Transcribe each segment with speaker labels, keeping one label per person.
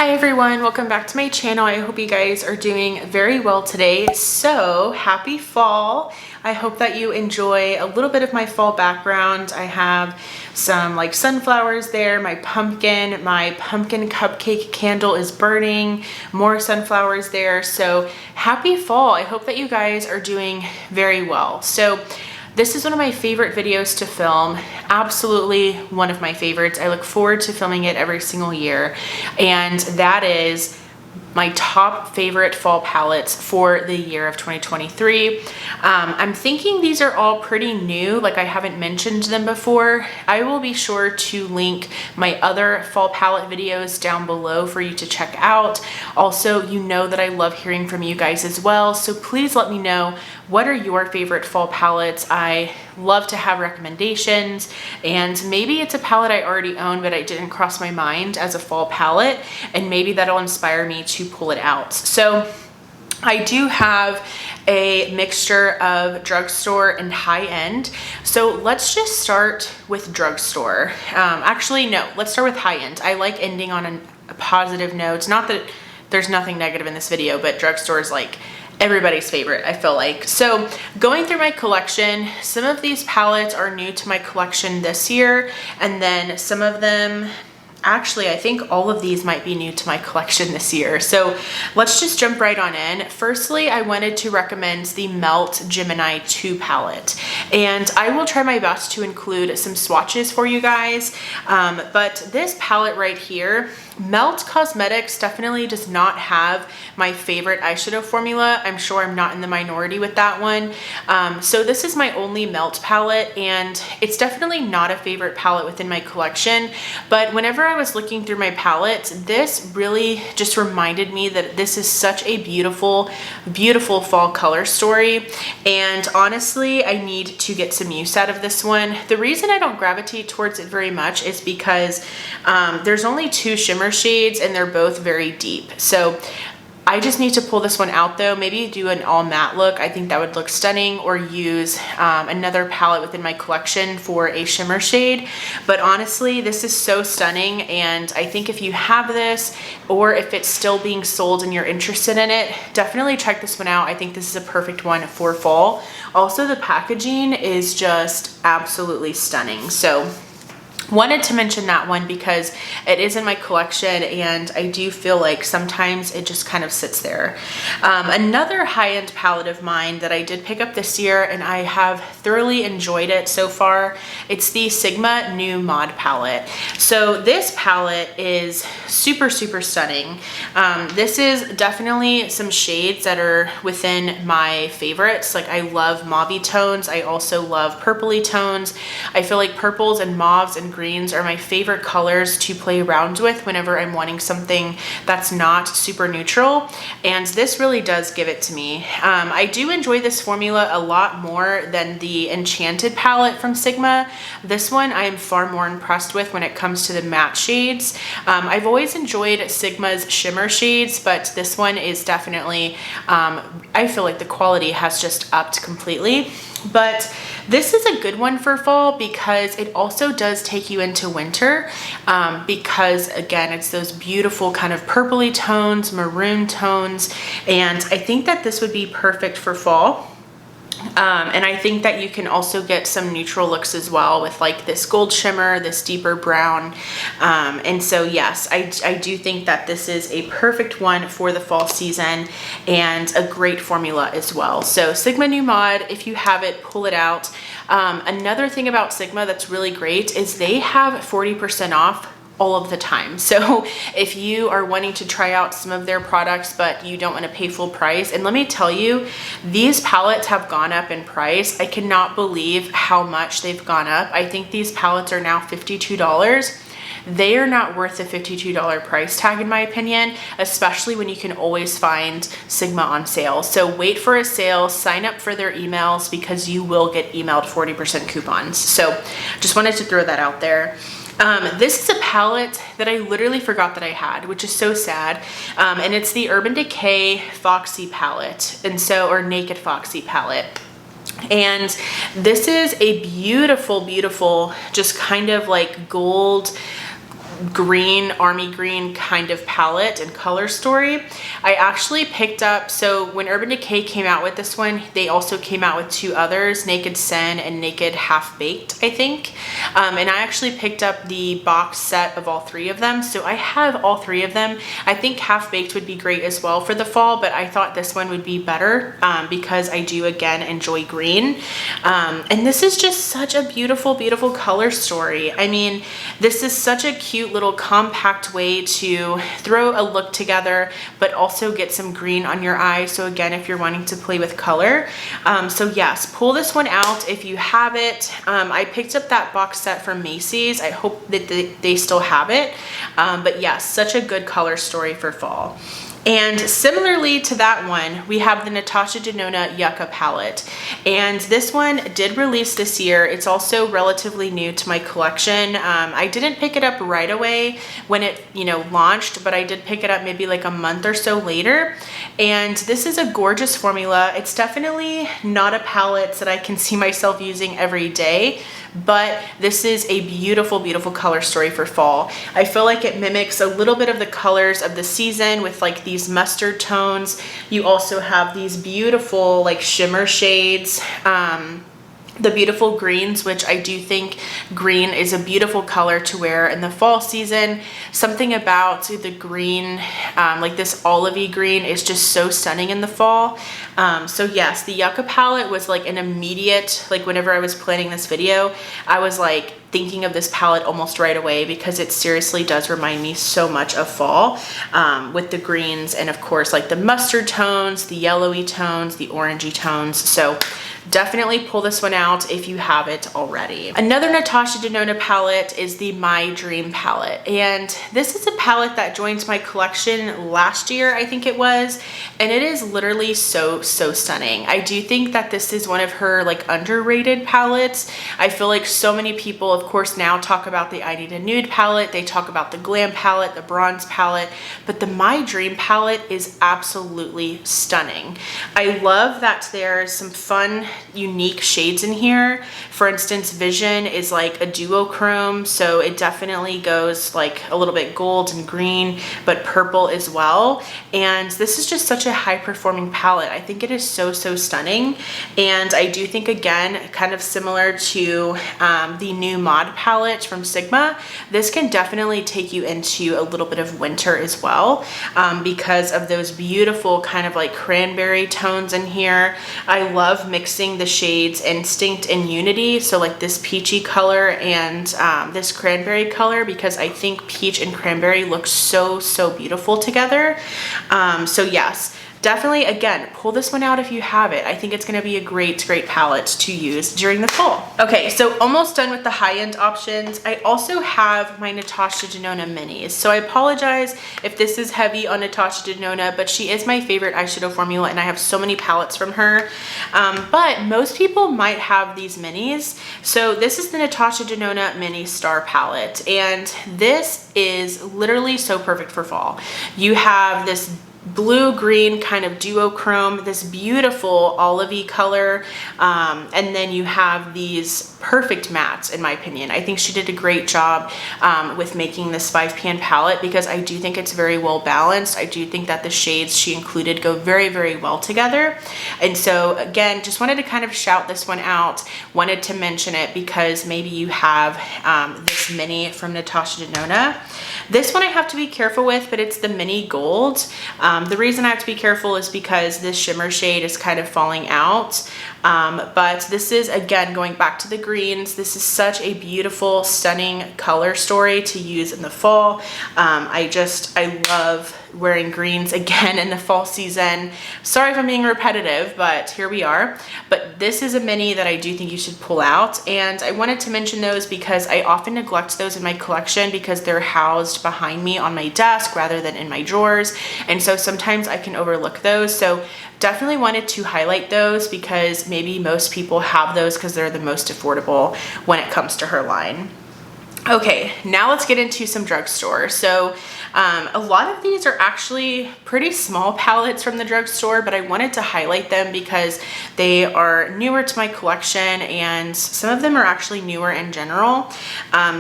Speaker 1: Hi everyone, welcome back to my channel. I hope you guys are doing very well today. So happy fall. I hope that you enjoy a little bit of my fall background. I have some like sunflowers there, my pumpkin cupcake candle is burning, more sunflowers there. So happy fall. I hope that you guys are doing very well. So this is one of my favorite videos to film, absolutely one of my favorites. I look forward to filming it every single year, and that is my top favorite fall palettes for the year of 2023. I'm thinking these are all pretty new, like I haven't mentioned them before. I will be sure to link my other fall palette videos down below for you to check out. Also, you know that I love hearing from you guys as well, so please let me know what are your favorite fall palettes. I love to have recommendations, and maybe it's a palette I already own but I didn't cross my mind as a fall palette, and maybe that'll inspire me to pull it out. So I do have a mixture of drugstore and high-end. So let's just start with drugstore. Actually, no, let's start with high-end. I like ending on a positive note. Not that there's nothing negative in this video, but drugstore is like everybody's favorite, I feel like. So going through my collection, some of these palettes are new to my collection this year, and then some of them, actually, I think all of these might be new to my collection this year. So let's just jump right on in. Firstly, I wanted to recommend the Melt Gemini 2 palette, and I will try my best to include some swatches for you guys. But this palette right here, Melt Cosmetics definitely does not have my favorite eyeshadow formula. I'm sure I'm not in the minority with that one. So this is my only Melt palette, and it's definitely not a favorite palette within my collection. But whenever I was looking through my palettes, this really just reminded me that this is such a beautiful, beautiful fall color story. And honestly, I need to get some use out of this one. The reason I don't gravitate towards it very much is because there's only two shimmer shades and they're both very deep. So I just need to pull this one out though, maybe do an all matte look. I think that would look stunning, or use another palette within my collection for a shimmer shade. But honestly, this is so stunning, and I think if you have this, or if it's still being sold and you're interested in it, definitely check this one out. I think this is a perfect one for fall. Also, the packaging is just absolutely stunning. So wanted to mention that one because it is in my collection, and I do feel like sometimes it just kind of sits there. Another high-end palette of mine that I did pick up this year, and I have thoroughly enjoyed it so far, it's the Sigma New Mod palette. So this palette is super, super stunning. This is definitely some shades that are within my favorites. Like, I love mauvey tones. I also love purpley tones. I feel like purples and mauves and greens are my favorite colors to play around with whenever I'm wanting something that's not super neutral, and this really does give it to me. I do enjoy this formula a lot more than the Enchanted palette from Sigma. This one I am far more impressed with when it comes to the matte shades. I've always enjoyed Sigma's shimmer shades, but this one is definitely, I feel like the quality has just upped completely. But this is a good one for fall because it also does take you into winter, because again, it's those beautiful kind of purpley tones, maroon tones, and I think that this would be perfect for fall. And I think that you can also get some neutral looks as well with like this gold shimmer, this deeper brown. And so yes, I do think that this is a perfect one for the fall season, and a great formula as well. So Sigma New Mod, if you have it, pull it out. Another thing about Sigma that's really great is they have 40% off all of the time. So if you are wanting to try out some of their products but you don't want to pay full price, and let me tell you, these palettes have gone up in price. I cannot believe how much they've gone up. I think these palettes are now $52. They are not worth the $52 price tag in my opinion, especially when you can always find Sigma on sale. So wait for a sale, sign up for their emails, because you will get emailed 40% coupons. So just wanted to throw that out there. This is a palette that I literally forgot that I had, which is so sad. And it's the Urban Decay Foxy palette, or Naked Foxy palette. And this is a beautiful, beautiful, just kind of like gold, green, army green kind of palette and color story. I actually picked up, so when Urban Decay came out with this one, they also came out with 2 others, Naked Sen and Naked Half Baked, I think. And I actually picked up the box set of all 3 of them. So I have all 3 of them. I think Half Baked would be great as well for the fall, but I thought this one would be better because I do, again, enjoy green. And this is just such a beautiful, beautiful color story. I mean, this is such a cute little compact way to throw a look together, but also get some green on your eye. So again, if you're wanting to play with color. So yes, pull this one out if you have it. I picked up that box set from Macy's. I hope that they still have it. But yes, such a good color story for fall. And similarly to that one, we have the Natasha Denona Yucca palette. And this one did release this year. It's also relatively new to my collection. I didn't pick it up right away when it, launched, but I did pick it up maybe like a month or so later. And this is a gorgeous formula. It's definitely not a palette that I can see myself using every day, but this is a beautiful, beautiful color story for fall. I feel like it mimics a little bit of the colors of the season with like these mustard tones. You also have these beautiful like shimmer shades, the beautiful greens, which I do think green is a beautiful color to wear in the fall season. Something about the green, like this olivey green, is just so stunning in the fall. So yes, the Yucca palette was like an immediate, like whenever I was planning this video, I was like thinking of this palette almost right away because it seriously does remind me so much of fall, with the greens and of course like the mustard tones, the yellowy tones, the orangey tones. So definitely pull this one out if you have it already. Another Natasha Denona palette is the My Dream palette. And this is a palette that joined my collection last year, I think it was. And it is literally so, so stunning. I do think that this is one of her like underrated palettes. I feel like so many people, of course, now talk about the I Need a Nude palette. They talk about the Glam palette, the Bronze palette, but the My Dream palette is absolutely stunning. I love that there's some fun, unique shades in here. For instance, Vision is like a duochrome, so it definitely goes like a little bit gold and green, but purple as well. And this is just such a high performing palette. I think it is so, so stunning. And I do think, again, kind of similar to the new Mod palette from Sigma, this can definitely take you into a little bit of winter as well, because of those beautiful kind of like cranberry tones in here. I love mixing the shades Instinct and Unity, so like this peachy color and this cranberry color, because I think peach and cranberry look so, so beautiful together. So yes, definitely, again, pull this one out if you have it. I think it's gonna be a great, great palette to use during the fall. Okay, so almost done with the high-end options. I also have my Natasha Denona minis. So I apologize if this is heavy on Natasha Denona, but she is my favorite eyeshadow formula and I have so many palettes from her. But most people might have these minis. So this is the Natasha Denona Mini Star palette, and this is literally so perfect for fall. You have this blue-green kind of duochrome, this beautiful olivey color, and then you have these perfect mattes, in my opinion. I think she did a great job with making this 5pan palette because I do think it's very well balanced. I do think that the shades she included go very, very well together. And so again, just wanted to kind of shout this one out, wanted to mention it because maybe you have this mini from Natasha Denona. This one I have to be careful with, but it's the mini gold. The reason I have to be careful is because this shimmer shade is kind of falling out. But this is, again, going back to the greens, this is such a beautiful, stunning color story to use in the fall. I love wearing greens again in the fall season. Sorry if I'm being repetitive, but here we are. But this is a mini that I do think you should pull out. And I wanted to mention those because I often neglect those in my collection because they're housed behind me on my desk rather than in my drawers. And so sometimes I can overlook those. So definitely wanted to highlight those because maybe most people have those because they're the most affordable when it comes to her line. Okay, now let's get into some drugstore. So a lot of these are actually pretty small palettes from the drugstore, but I wanted to highlight them because they are newer to my collection and some of them are actually newer in general.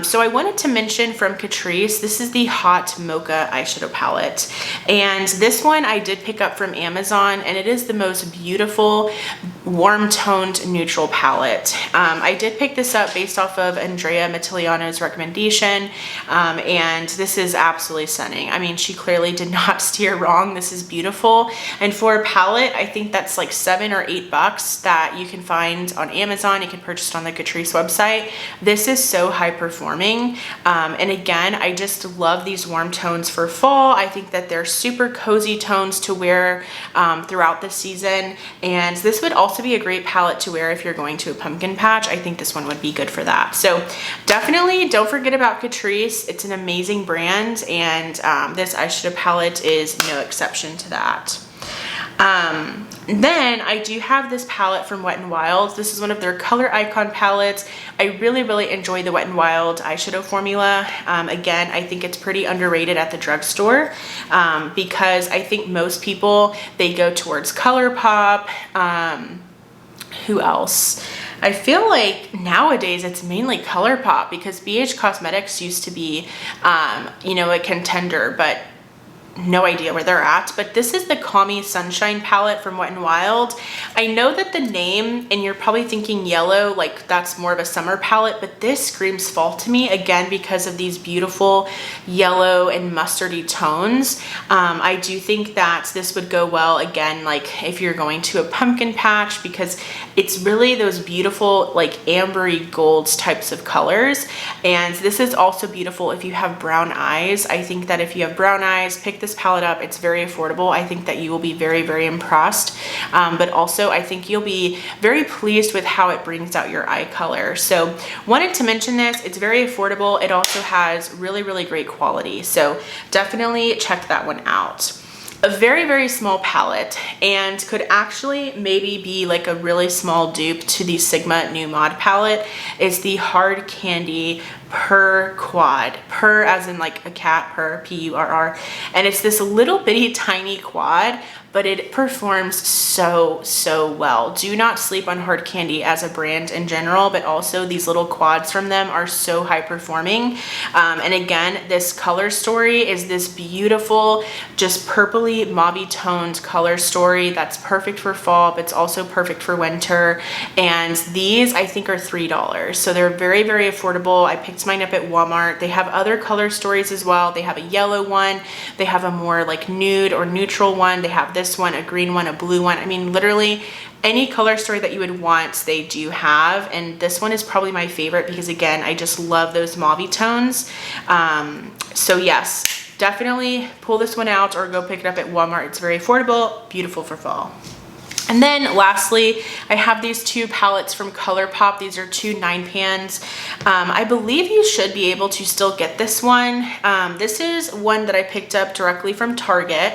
Speaker 1: So I wanted to mention from Catrice, this is the Hot Mocha eyeshadow palette. And this one I did pick up from Amazon, and it is the most beautiful warm toned neutral palette. I did pick this up based off of Andrea Matiliano's recommendation, and this is absolutely stunning. I mean, she clearly did not steer wrong. This is beautiful, and for a palette, I think that's like $7 or $8 that you can find on Amazon. You can purchase it on the Catrice website. This is so high performing, and again, I just love these warm tones for fall. I think that they're super cozy tones to wear throughout the season, and this would also be a great palette to wear if you're going to a pumpkin patch. I think this one would be good for that. So definitely don't forget about Catrice. It's an amazing brand, and this eyeshadow palette is no exception to that. Then I do have this palette from Wet n Wild. This is one of their Color Icon palettes. I really enjoy the Wet n Wild eyeshadow formula. Again, I think it's pretty underrated at the drugstore because I think most people, they go towards ColourPop. Who else? I feel like nowadays it's mainly ColourPop because BH Cosmetics used to be, you know, a contender, but no idea where they're at. But this is the Call Me Sunshine palette from Wet n Wild. I know that the name, and you're probably thinking yellow, like that's more of a summer palette, but this screams fall to me, again, because of these beautiful yellow and mustardy tones. I do think that this would go well, again, like if you're going to a pumpkin patch, because it's really those beautiful, like ambery golds types of colors. And this is also beautiful if you have brown eyes. I think that if you have brown eyes, pick this palette up. It's very affordable. I think that you will be very impressed, but also I think you'll be very pleased with how it brings out your eye color. So wanted to mention this. It's very affordable. It also has really great quality, so definitely check that one out. A very small palette, and could actually maybe be like a really small dupe to the Sigma New Mod palette, is the Hard Candy Purr Quad. Purr as in like a cat, purr, P-U-R-R. And it's this little bitty tiny quad, but it performs so well. Do not sleep on Hard Candy as a brand in general, but also these little quads from them are so high performing. And again, this color story is this beautiful, just purpley mauvey toned color story that's perfect for fall, but it's also perfect for winter. And these I think are $3. So they're very affordable. I picked mine up at Walmart. They have other color stories as well. They have a yellow one. They have a more like nude or neutral one. They have this one, a green one, a blue one. I mean, literally any color story that you would want, they do have. And this one is probably my favorite because again, I just love those mauvey tones. So yes, definitely pull this one out or go pick it up at Walmart. It's very affordable, beautiful for fall. And then lastly, I have these two palettes from ColourPop. These are two 9-pans. I believe you should be able to still get this one. This is one that I picked up directly from Target,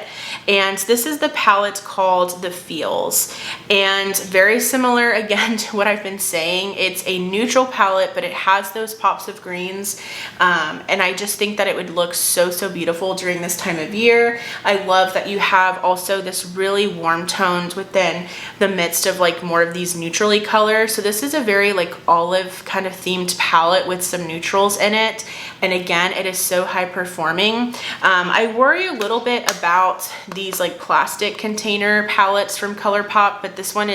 Speaker 1: and this is the palette called The Feels. And very similar again to what I've been saying, it's a neutral palette, but it has those pops of greens. And I just think that it would look so beautiful during this time of year. I love that you have also this really warm tones within the midst of like more of these neutrally colors. So this is a very like olive kind of themed palette with some neutrals in it. And again, it is so high performing. I worry a little bit about these like plastic container palettes from ColourPop, but this one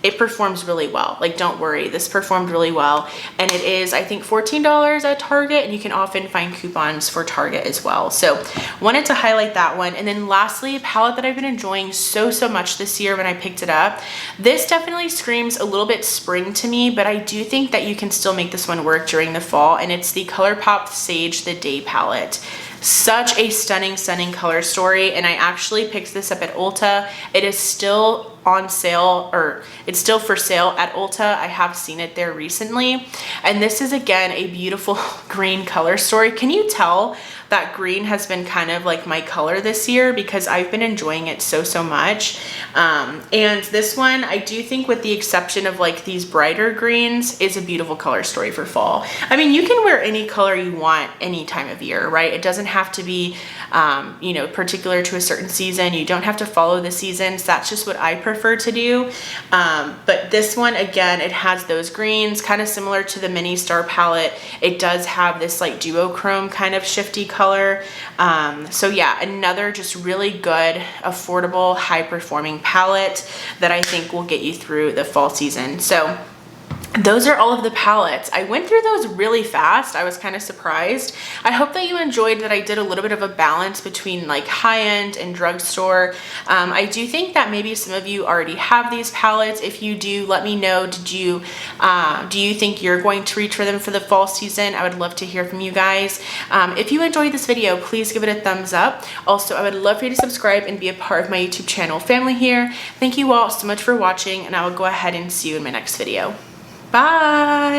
Speaker 1: it performs really well. Like, don't worry, this performed really well. And it is, I think, $14 at Target, and you can often find coupons for Target as well. So wanted to highlight that one. And then lastly, a palette that I've been enjoying so much this year when I picked it up. This definitely screams a little bit spring to me, but I do think that you can still make this one work during the fall, and it's the ColourPop Sage The Day palette. Such a stunning color story, and I actually picked this up at Ulta. It is still on sale, or it's still for sale at Ulta. I have seen it there recently, and this is again a beautiful green color story. Can you tell that green has been kind of like my color this year because I've been enjoying it so much. And this one, I do think with the exception of like these brighter greens, is a beautiful color story for fall. I mean, you can wear any color you want any time of year, right? It doesn't have to be, you know, particular to a certain season. You don't have to follow the seasons. That's just what I prefer to do. But this one, again, it has those greens, kind of similar to the Mini Star palette. It does have this like duochrome kind of shifty color. So yeah, another just really good, affordable, high performing palette that I think will get you through the fall season. So those are all of the palettes. I went through those really fast. I was kind of surprised. I hope that you enjoyed that I did a little bit of a balance between like high-end and drugstore. I do think that maybe some of you already have these palettes. If you do, let me know. Do you think you're going to reach for them for the fall season? I would love to hear from you guys. If you enjoyed this video, please give it a thumbs up. Also, I would love for you to subscribe and be a part of my YouTube channel family here. Thank you all so much for watching, and I will go ahead and see you in my next video. Bye.